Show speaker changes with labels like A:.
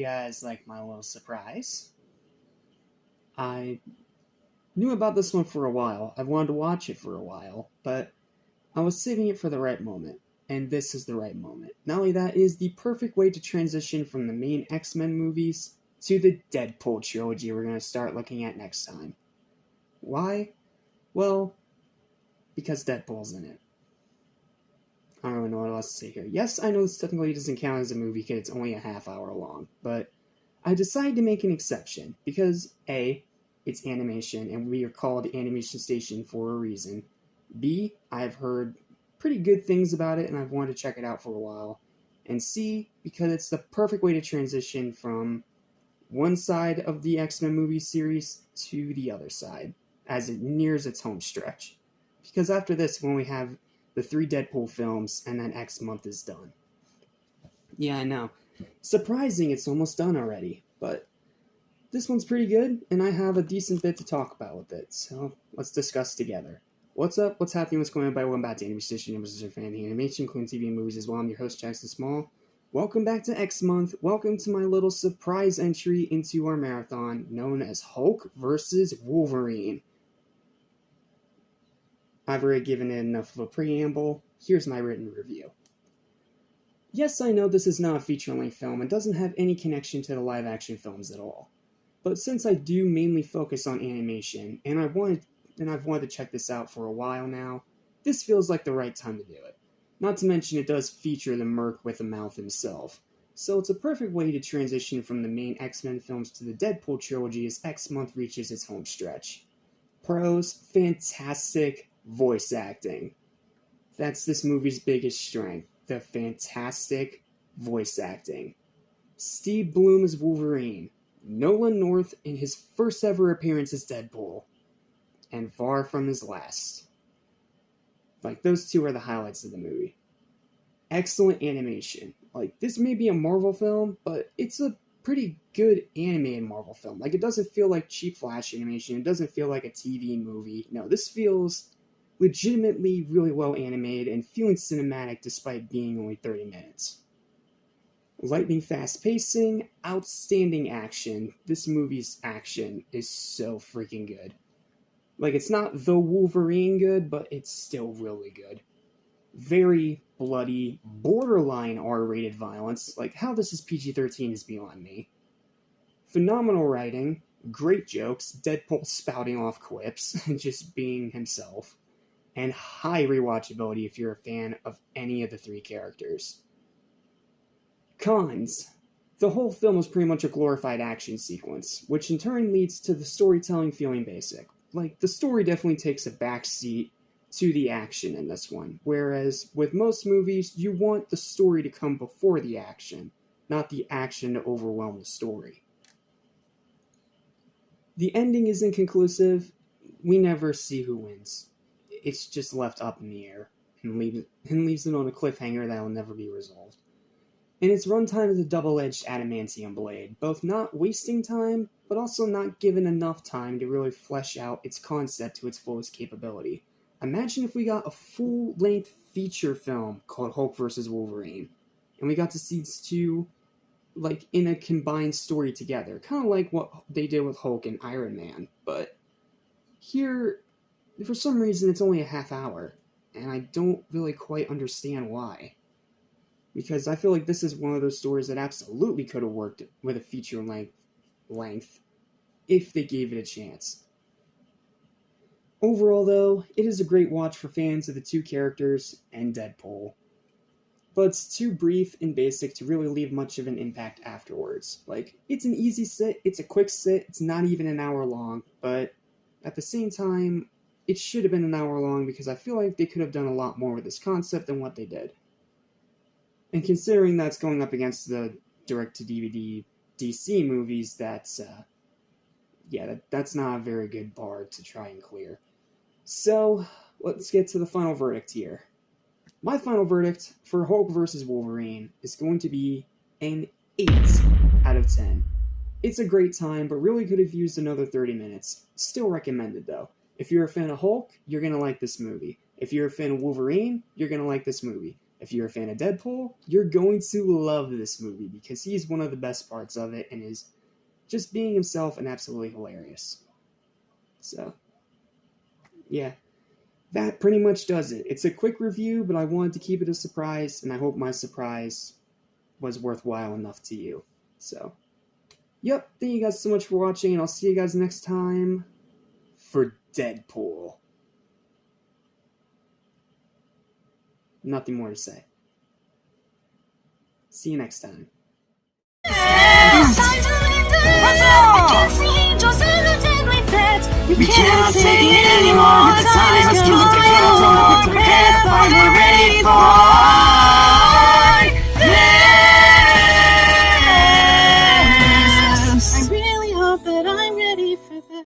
A: guys like my little surprise? I knew about this one for a while. I've wanted to watch it for a while, but I was saving it for the right moment, and this is the right moment. Not only that, it is the perfect way to transition from the main X-Men movies to the Deadpool trilogy we're going to start looking at next time. Why? Well, because Deadpool's in it. I don't really know what else to say here. Yes, I know this technically doesn't count as a movie because it's only a half hour long, but I decided to make an exception because A, it's animation and we are called Animation Station for a reason. B, I've heard pretty good things about it and I've wanted to check it out for a while. And C, because it's the perfect way to transition from one side of the X-Men movie series to the other side as it nears its home stretch. Because after this, when we have the 3 Deadpool films, and then X month is done. Yeah, I know. Surprising it's almost done already, but this one's pretty good, and I have a decent bit to talk about with it, so let's discuss together. What's up? What's happening? What's going on? Welcome back to Animation Station, numbers are fan of animation, including TV and movies as well. I'm your host, Jackson Small. Welcome back to X Month. Welcome to my little surprise entry into our marathon, known as Hulk vs. Wolverine. I've already given it enough of a preamble. Here's my written review. Yes, I know this is not a feature-length film and doesn't have any connection to the live-action films at all. But since I do mainly focus on animation, and I've wanted to check this out for a while now, this feels like the right time to do it. Not to mention it does feature the Merc with a mouth himself. So it's a perfect way to transition from the main X-Men films to the Deadpool trilogy as X Month reaches its home stretch. Pros, fantastic voice acting. That's this movie's biggest strength, the fantastic voice acting. Steve Blum as Wolverine, Nolan North in his first ever appearance as Deadpool, and far from his last. Like, those two are the highlights of the movie. Excellent animation. Like, this may be a Marvel film, but it's a pretty good animated Marvel film. Like, it doesn't feel like cheap flash animation, it doesn't feel like a TV movie. No, this feels legitimately really well animated and feeling cinematic despite being only 30 minutes. Lightning fast pacing, outstanding action. This movie's action is so freaking good. Like, it's not the Wolverine good, but it's still really good. Very bloody, borderline R-rated violence. Like, how this is PG-13 is beyond me. Phenomenal writing, great jokes, Deadpool spouting off quips, and just being himself. And high rewatchability if you're a fan of any of the 3 characters. Cons. The whole film is pretty much a glorified action sequence, which in turn leads to the storytelling feeling basic. Like, the story definitely takes a backseat to the action in this one, whereas with most movies, you want the story to come before the action, not the action to overwhelm the story. The ending is inconclusive. We never see who wins. It's just left up in the air and leaves it on a cliffhanger that will never be resolved. And its runtime is a double-edged adamantium blade, both not wasting time, but also not given enough time to really flesh out its concept to its fullest capability. Imagine if we got a full-length feature film called Hulk vs. Wolverine, and we got to see these two, like, in a combined story together, kind of like what they did with Hulk and Iron Man, but here, for some reason, it's only a half hour, and I don't really quite understand why. Because I feel like this is one of those stories that absolutely could have worked with a feature length if they gave it a chance. Overall, though, it is a great watch for fans of the 2 characters and Deadpool. But it's too brief and basic to really leave much of an impact afterwards. Like, it's an easy sit, it's a quick sit, it's not even an hour long, but at the same time, it should have been an hour long because I feel like they could have done a lot more with this concept than what they did. And considering that's going up against the direct-to-DVD DC movies, that's not a very good bar to try and clear. So, let's get to the final verdict here. My final verdict for Hulk vs. Wolverine is going to be an 8 out of 10. It's a great time, but really could have used another 30 minutes. Still recommended, though. If you're a fan of Hulk, you're going to like this movie. If you're a fan of Wolverine, you're going to like this movie. If you're a fan of Deadpool, you're going to love this movie because he's one of the best parts of it and is just being himself and absolutely hilarious. So, yeah, that pretty much does it. It's a quick review, but I wanted to keep it a surprise, and I hope my surprise was worthwhile enough to you. So, yep, thank you guys so much for watching, and I'll see you guys next time for Deadpool. Nothing more to say. See you next time.
B: We cannot take it anymore. The time has come.